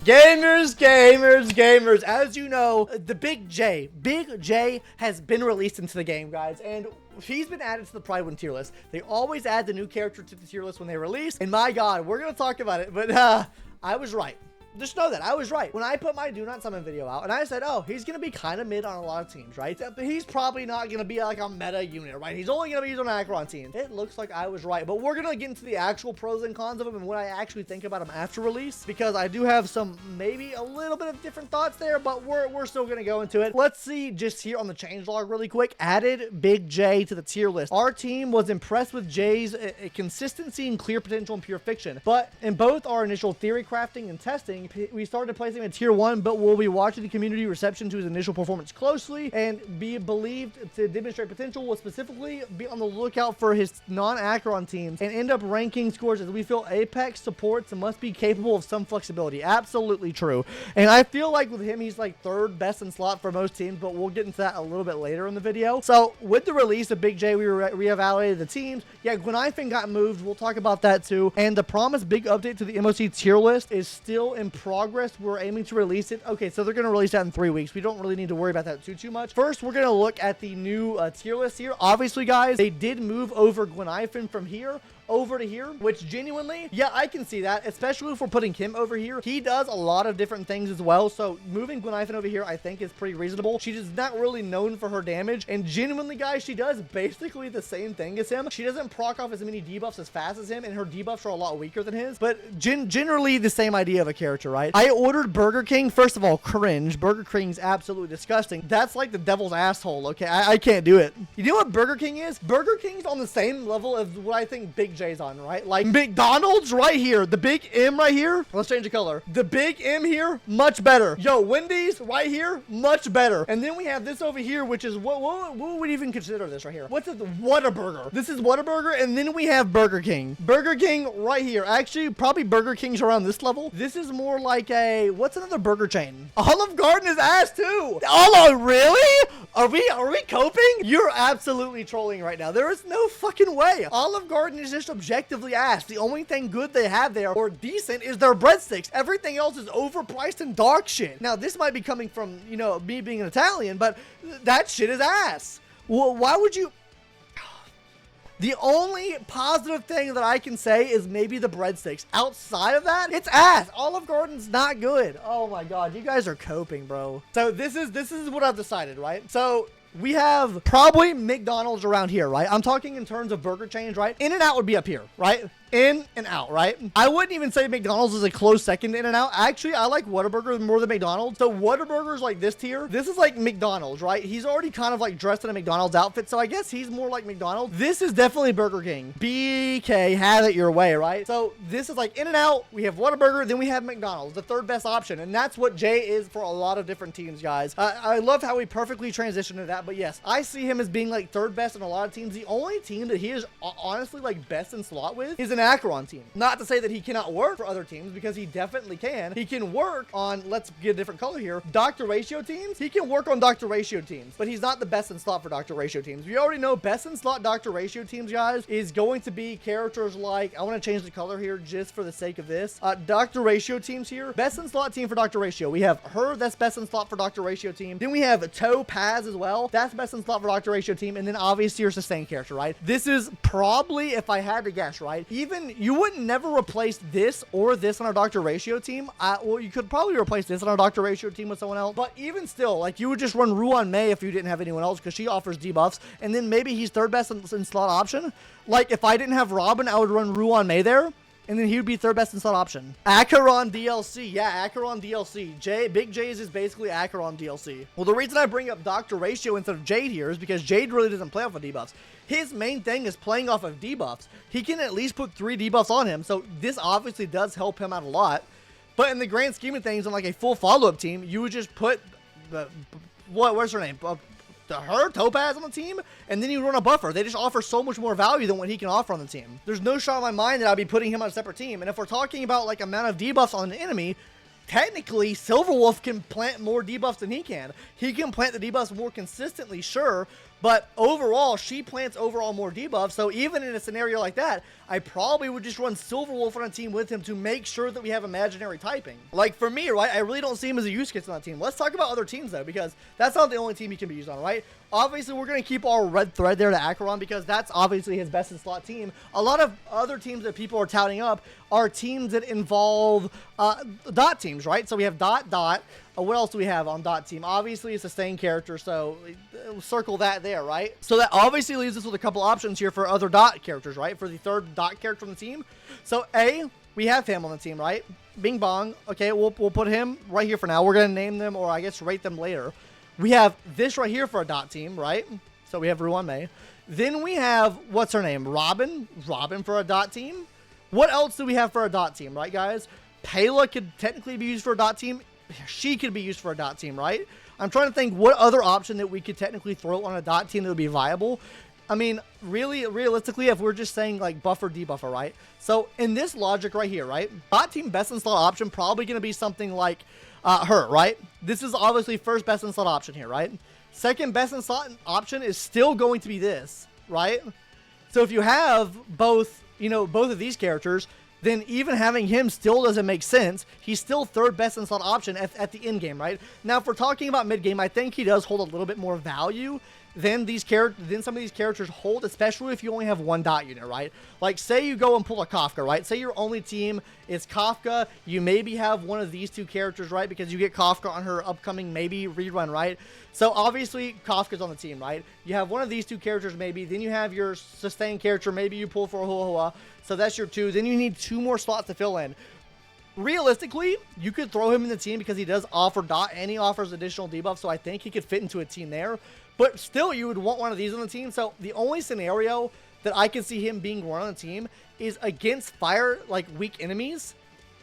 Gamers, as you know, the Big J has been released into the game, guys, and he's been added to the Prydwen tier list. They always add the new character to the tier list when they release, and my god, we're gonna talk about it, but I was right. Just know that I was right. When I put my Do Not Summon video out, and I said, oh, he's going to be kind of mid on a lot of teams, right? He's probably not going to be like a meta unit, right? He's only going to be used on acheron teams. It looks like I was right, but we're going to get into the actual pros and cons of him and what I actually think about him after release, because I do have some, maybe a little bit of different thoughts there, but we're still going to go into it. Let's see just here on the changelog really quick. Added Big J to the tier list. Our team was impressed with J's consistency and clear potential in pure fiction, but in both our initial theory crafting and testing, we started placing him in tier 1, but we'll be watching the community reception to his initial performance closely and be believed to demonstrate potential. Will specifically be on the lookout for his non-acheron teams and end up ranking scores as we feel Apex supports and must be capable of some flexibility. Absolutely true. And I feel like with him, he's like third best in slot for most teams, but we'll get into that a little bit later in the video. So with the release of Big J, we reevaluated the teams. Yeah, Gwen got moved. We'll talk about that too. And the promised big update to the MOC tier list is still in progress. We're aiming to release it. Okay, so they're going to release that in 3 weeks. We don't really need to worry about that too much. First, we're going to look at the new tier list here. Obviously, guys, they did move over Gwen from here over to here, which genuinely, yeah, I can see that, especially if we're putting him over here. He does a lot of different things as well, so moving Gwen over here, I think, is pretty reasonable. She is not really known for her damage, and genuinely, guys, she does basically the same thing as him. She doesn't proc off as many debuffs as fast as him, and her debuffs are a lot weaker than his, but generally the same idea of a character, right? I ordered Burger King. First of all, cringe. Burger King's absolutely disgusting. That's like the devil's asshole, okay? I can't do it. You know what Burger King is? Burger King's on the same level as what I think Big J's on, right? Like McDonald's right here, the big M right here. Let's change the color. The big M here, much better. Yo, Wendy's right here, much better. And then we have this over here, which is what would we even consider this right here? What's it? Whataburger. This is Whataburger, and then we have Burger King. Burger King right here. Actually, probably Burger King's around this level. This is more like a, what's another burger chain? Olive Garden is ass too. Oh, really? Are we coping? You're absolutely trolling right now. There is no fucking way. Olive Garden is just objectively ass. The only thing good they have there, or decent, is their breadsticks. Everything else is overpriced and dog shit. Now, this might be coming from, you know, me being an Italian, but that shit is ass. Well, why would you... The only positive thing that I can say is maybe the breadsticks. Outside of that, it's ass. Olive Garden's not good. Oh my god, you guys are coping, bro. So this is what I've decided, right? So we have probably McDonald's around here, right? I'm talking in terms of burger chains, right? In-N-Out would be up here, right? In and out, right? I wouldn't even say McDonald's is a close second to In-N-Out. Actually, I like Whataburger more than McDonald's. So Whataburger's like this tier. This is like McDonald's, right? He's already kind of like dressed in a McDonald's outfit, so I guess he's more like McDonald's. This is definitely Burger King. BK, have it your way, right? So this is like In-N-Out. We have Whataburger, then we have McDonald's, the third best option, and that's what Jay is for a lot of different teams, guys. I love how we perfectly transitioned to that, but yes, I see him as being like third best in a lot of teams. The only team that he is honestly like best in slot with is an acheron team. Not to say that he cannot work for other teams, because he definitely can. He can work on, let's get a different color here, Dr. Ratio teams. He can work on Dr. Ratio teams, but he's not the best in slot for Dr. Ratio teams. We already know best in slot Dr. Ratio teams, guys, is going to be characters like, I want to change the color here just for the sake of this. Dr. Ratio teams here. Best in slot team for Dr. Ratio. We have her, that's best in slot for Dr. Ratio team. Then we have Topaz as well. That's best in slot for Dr. Ratio team. And then obviously your sustain character, right? This is probably, if I had to guess, right? Even, you wouldn't never replace this or this on our Dr. Ratio team. Well, you could probably replace this on our Dr. Ratio team with someone else, but even still, like, you would just run Ruan Mei if you didn't have anyone else, because she offers debuffs, and then maybe he's third best in slot option. Like, if I didn't have Robin, I would run Ruan Mei there, and then he would be third best in slot option. Acheron DLC. Yeah, Acheron DLC. Big J's is basically Acheron DLC. Well, the reason I bring up Dr. Ratio instead of Jade here is because Jade really doesn't play off of debuffs. His main thing is playing off of debuffs. He can at least put 3 debuffs on him, so this obviously does help him out a lot. But in the grand scheme of things, on like a full follow-up team, you would just put where's her name? Her, Topaz, on the team, and then you run a buffer. They just offer so much more value than what he can offer on the team. There's no shot in my mind that I'd be putting him on a separate team. And if we're talking about like amount of debuffs on an enemy, technically Silverwolf can plant more debuffs than he can. He can plant the debuffs more consistently, sure, But overall, she plants overall more debuff. So even in a scenario like that, I probably would just run Silverwolf on a team with him to make sure that we have imaginary typing. Like for me, right, I really don't see him as a use case on that team. Let's talk about other teams though, because that's not the only team he can be used on, right? Obviously, we're going to keep our red thread there to Acheron because that's obviously his best in slot team. A lot of other teams that people are touting up are teams that involve dot teams, right? So we have dot. What else do we have on dot team? Obviously, a sustained character, so circle that there, right? So that obviously leaves us with a couple options here for other dot characters, right? For the third dot character on the team. So we have him on the team, right? Bing bong. Okay, we'll put him right here for now. We're going to name them, or I guess rate them later. We have this right here for a dot team, right? So we have Ruan Mei. Then we have, what's her name? Robin for a dot team. What else do we have for a dot team, right, guys? Pela could technically be used for a dot team. She could be used for a dot team, right? I'm trying to think what other option that we could technically throw on a dot team that would be viable. I mean, really, realistically, if we're just saying like buffer, debuffer, right? So in this logic right here, right? Dot team best in slot option probably going to be something like her, right? This is obviously first best in slot option here, right? Second best in slot option is still going to be this, right? So if you have both, both of these characters, then even having him still doesn't make sense. He's still third best in slot option at the end game, right? Now, if we're talking about mid game, I think he does hold a little bit more value than some of these characters hold, especially if you only have one dot unit, right? Like, say you go and pull a Kafka, right? Say your only team is Kafka. You maybe have one of these two characters, right? Because you get Kafka on her upcoming maybe rerun, right? So obviously Kafka's on the team, right? You have one of these two characters maybe. Then you have your sustained character. Maybe you pull for a Hua Hua. So that's your two. Then you need two more slots to fill in. Realistically, you could throw him in the team because he does offer dot and he offers additional debuff. So I think he could fit into a team there. But still, you would want one of these on the team. So the only scenario that I can see him being run on the team is against fire, like weak enemies,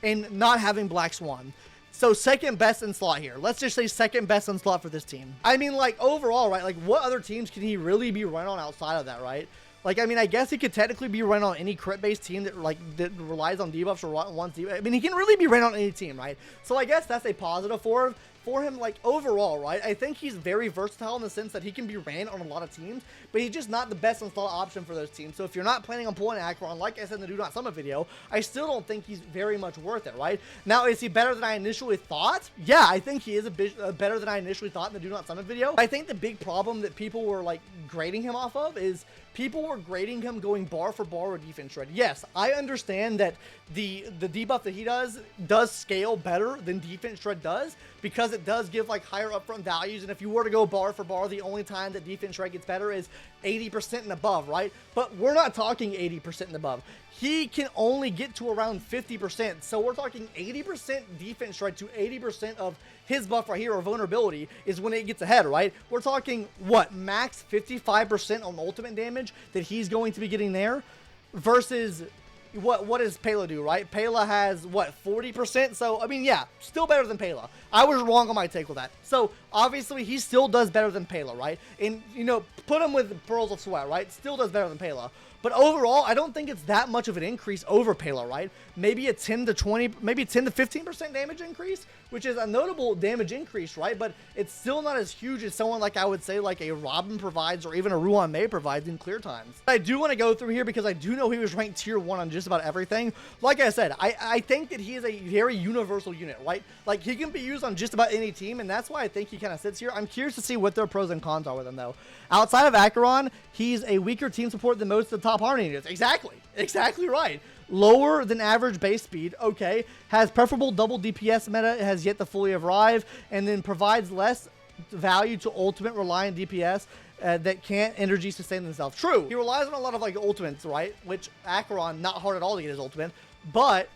and not having Black Swan. So second best in slot here. Let's just say second best in slot for this team. I mean, like overall, right? Like what other teams can he really be run on outside of that, right? Like, I mean, I guess he could technically be run on any crit-based team that relies on debuffs or wants debuffs. I mean, he can really be run on any team, right? So I guess that's a positive for him, like, overall, right? I think he's very versatile in the sense that he can be ran on a lot of teams, but he's just not the best install option for those teams. So if you're not planning on pulling Acheron, like I said in the Do Not Summon video, I still don't think he's very much worth it, right? Now, is he better than I initially thought? Yeah, I think he is a bit better than I initially thought in the Do Not Summon video. I think the big problem that people were, like, grading him off of is people were grading him going bar for bar with defense shred. Yes, I understand that the debuff that he does scale better than defense shred does because it does give like higher upfront values. And if you were to go bar for bar, the only time that defense shred gets better is 80% and above, right? But we're not talking 80% and above. He can only get to around 50%. So we're talking 80% defense shred to 80% of his buff right here, or vulnerability, is when it gets ahead, right? We're talking, what, max 55% on ultimate damage that he's going to be getting there versus what does Pela do, right? Pela has, what, 40%? So, I mean, yeah, still better than Pela. I was wrong on my take with that. So, obviously, he still does better than Pela, right? And, put him with Pearls of Sweat, right? Still does better than Pela. But overall, I don't think it's that much of an increase over Pela, right? Maybe a 10 to 20, maybe 10 to 15% damage increase, which is a notable damage increase, right? But it's still not as huge as someone like I would say like a Robin provides or even a Ruan Mei provides in clear times. I do want to go through here because I do know he was ranked tier 1 on just about everything. Like I said, I think that he is a very universal unit, right? Like he can be used on just about any team, and that's why I think he kind of sits here. I'm curious to see what their pros and cons are with him though. Outside of Acheron, he's a weaker team support than most of the top Harmony units. Exactly right. Lower than average base speed, okay. Has preferable double DPS meta, has yet to fully arrive, and then provides less value to ultimate reliant DPS that can't energy sustain themselves. True, he relies on a lot of like ultimates, right? Which Acheron, not hard at all to get his ultimate, but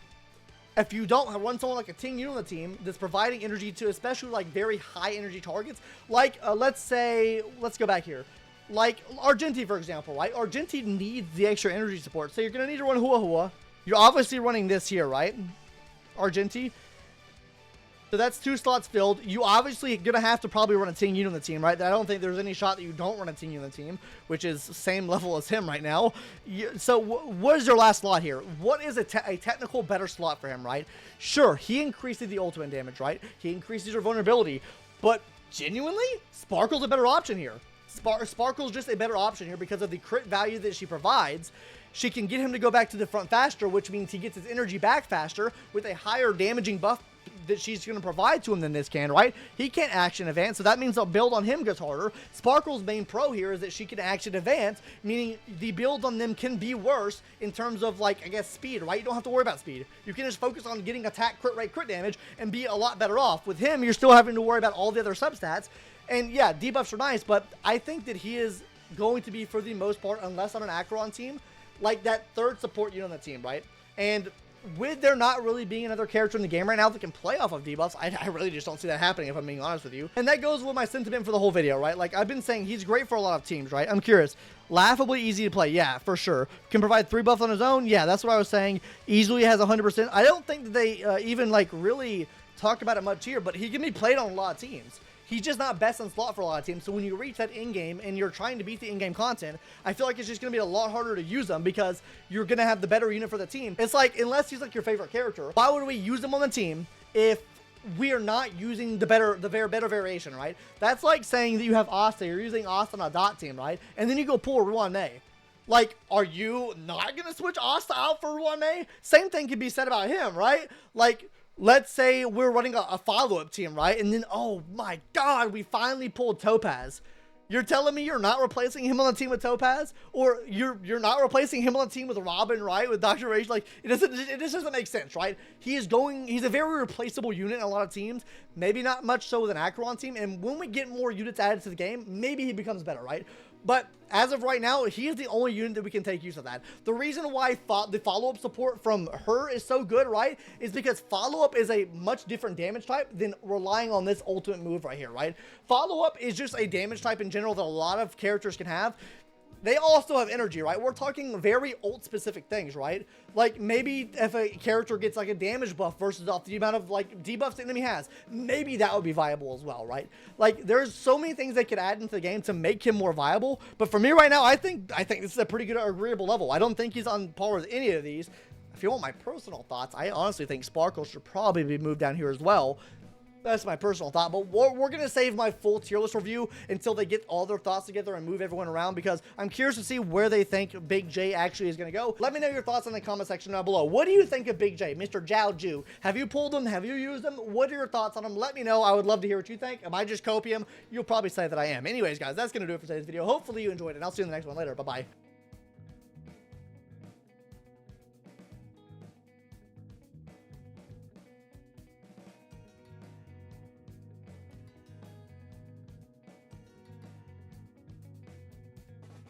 if you don't run someone like a Ting Yu on the team that's providing energy to especially like very high energy targets, like let's go back here. Like Argenti, for example, right? Argenti needs the extra energy support. So you're going to need to run Hua Hua. You're obviously running this here, right? Argenti. So that's 2 slots filled. You obviously going to have to probably run a Ting Yu on the team, right? I don't think there's any shot that you don't run a Ting Yu on the team, which is same level as him right now. So what is your last slot here? What is a technical better slot for him, right? Sure, he increases the ultimate damage, right? He increases your vulnerability. But genuinely, Sparkle's a better option here. Sparkle's just a better option here because of the crit value that she provides. She can get him to go back to the front faster, which means he gets his energy back faster with a higher damaging buff that she's going to provide to him than this can, right? He can't action advance, so that means the build on him gets harder. Sparkle's main pro here is that she can action advance, meaning the build on them can be worse in terms of, like, I guess, speed, right? You don't have to worry about speed. You can just focus on getting attack, crit rate, crit damage, and be a lot better off. With him, you're still having to worry about all the other substats. And yeah, debuffs are nice, but I think that he is going to be, for the most part, unless on an acheron team, like that third support unit on the team, right? And with there not really being another character in the game right now that can play off of debuffs, I really just don't see that happening, if I'm being honest with you. And that goes with my sentiment for the whole video, right? Like, I've been saying he's great for a lot of teams, right? I'm curious. Laughably easy to play, yeah, for sure. Can provide 3 buffs on his own, yeah, that's what I was saying. Easily has 100%. I don't think that they even, like, really talk about it much here, but he can be played on a lot of teams. He's just not best in slot for a lot of teams, so when you reach that in-game and you're trying to beat the in-game content, I feel like it's just going to be a lot harder to use them because you're going to have the better unit for the team. It's like, unless he's like your favorite character, why would we use him on the team if we are not using the better variation, right? That's like saying that you have Asta, you're using Asta on a dot team, right? And then you go pull Ruan Mei. Like, are you not going to switch Asta out for Ruan Mei? Same thing can be said about him, right? Like, let's say we're running a follow-up team, right? And then, oh my God, we finally pulled Topaz. You're telling me you're not replacing him on the team with Topaz? Or you're not replacing him on the team with Robin, right? With Dr. Rage? Like, it just doesn't make sense, right? He's a very replaceable unit in a lot of teams. Maybe not much so with an acheron team. And when we get more units added to the game, maybe he becomes better, right? But as of right now, he is the only unit that we can take use of that. The reason why the follow-up support from her is so good, right, is because follow-up is a much different damage type than relying on this ultimate move right here, right? Follow-up is just a damage type in general that a lot of characters can have. They also have energy, right? We're talking very ult-specific things, right? Like, maybe if a character gets, like, a damage buff versus off the amount of, like, debuffs the enemy has, maybe that would be viable as well, right? Like, there's so many things they could add into the game to make him more viable. But for me right now, I think this is a pretty good, agreeable level. I don't think he's on par with any of these. If you want my personal thoughts, I honestly think Sparkle should probably be moved down here as well. That's my personal thought, but we're going to save my full tier list review until they get all their thoughts together and move everyone around, because I'm curious to see where they think Big J actually is going to go. Let me know your thoughts in the comment section down below. What do you think of Big J, Mr. Jiaoqiu? Have you pulled him? Have you used him? What are your thoughts on him? Let me know. I would love to hear what you think. Am I just copying him? You'll probably say that I am. Anyways, guys, that's going to do it for today's video. Hopefully you enjoyed it, and I'll see you in the next one later. Bye-bye.